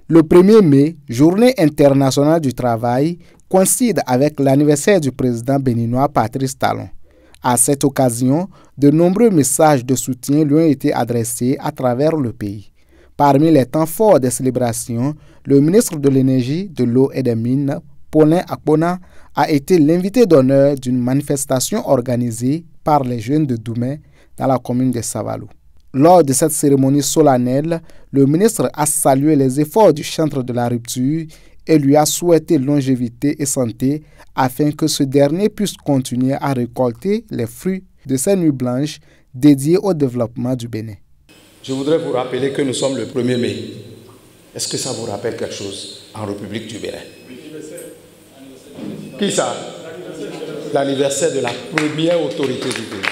Le 1er mai, Journée internationale du travail, coïncide avec l'anniversaire du président béninois Patrice Talon. À cette occasion, de nombreux messages de soutien lui ont été adressés à travers le pays. Parmi les temps forts des célébrations, le ministre de l'Énergie, de l'Eau et des Mines, Paulin Akpona, a été l'invité d'honneur d'une manifestation organisée par les jeunes de Doumé dans la commune de Savalou. Lors de cette cérémonie solennelle, le ministre a salué les efforts du chantre de la rupture et lui a souhaité longévité et santé afin que ce dernier puisse continuer à récolter les fruits de ces nuits blanches dédiées au développement du Bénin. Je voudrais vous rappeler que nous sommes le 1er mai. Est-ce que ça vous rappelle quelque chose en République du Bénin? Qui ça? L'anniversaire de la première autorité du Bénin.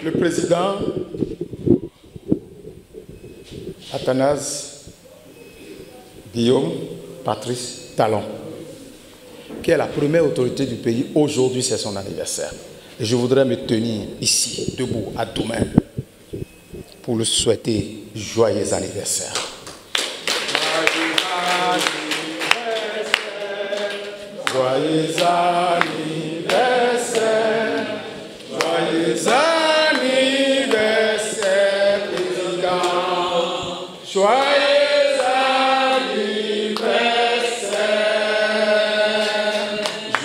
Le président Athanase Guillaume Patrice Talon, qui est la première autorité du pays, aujourd'hui c'est son anniversaire. Et je voudrais me tenir ici, debout, à Doumé, pour le souhaiter joyeux anniversaire. Joyeux anniversaire, joyeux anniversaire, président. Joyeux anniversaire,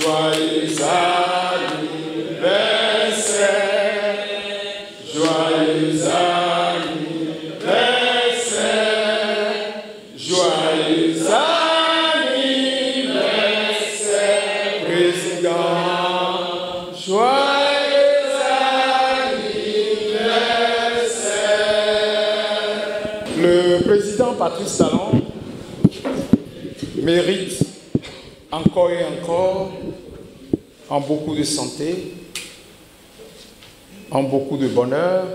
joyeux anniversaire, joyeux anniversaire, joyeux anniversaire, président. Joyeux anniversaire. Le président Patrice Talon mérite encore et encore en beaucoup de santé, en beaucoup de bonheur,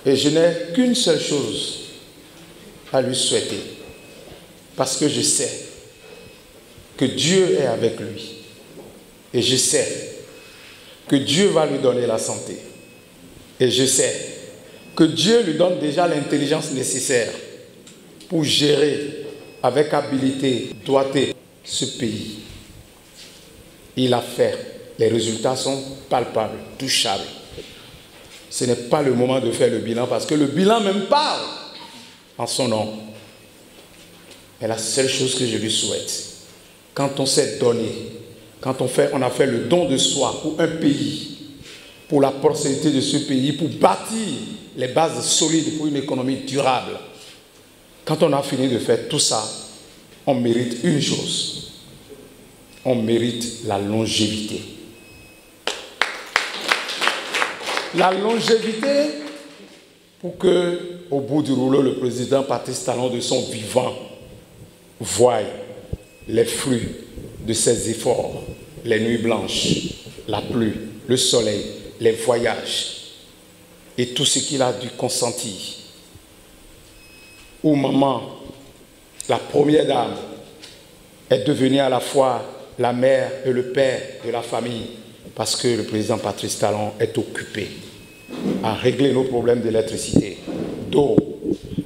et je n'ai qu'une seule chose à lui souhaiter, parce que je sais que Dieu est avec lui, et je sais que Dieu va lui donner la santé, et je sais que Dieu lui donne déjà l'intelligence nécessaire pour gérer avec habileté, doigté, ce pays. Il a fait. Les résultats sont palpables, touchables. Ce n'est pas le moment de faire le bilan parce que le bilan même parle en son nom. Mais la seule chose que je lui souhaite, quand on s'est donné, quand on a fait le don de soi pour un pays, pour la prospérité de ce pays, pour bâtir les bases solides pour une économie durable, quand on a fini de faire tout ça, on mérite une chose. On mérite la longévité. La longévité pour que, au bout du rouleau, le président Patrice Talon de son vivant voie les fruits de ses efforts, les nuits blanches, la pluie, le soleil, les voyages et tout ce qu'il a dû consentir. Où maman, la première dame, est devenue à la fois la mère et le père de la famille, parce que le président Patrice Talon est occupé à régler nos problèmes d'électricité, d'eau,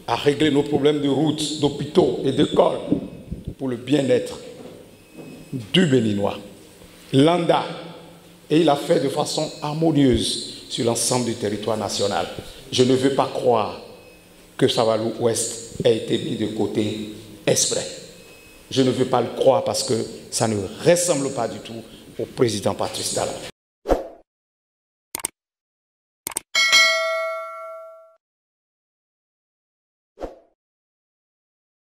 à régler nos problèmes de routes, d'hôpitaux et d'écoles pour le bien-être du Béninois. Landa, et il a fait de façon harmonieuse sur l'ensemble du territoire national. Je ne veux pas croire que Savalou Ouest a été mis de côté exprès. Je ne veux pas le croire parce que ça ne ressemble pas du tout au président Patrice Talon.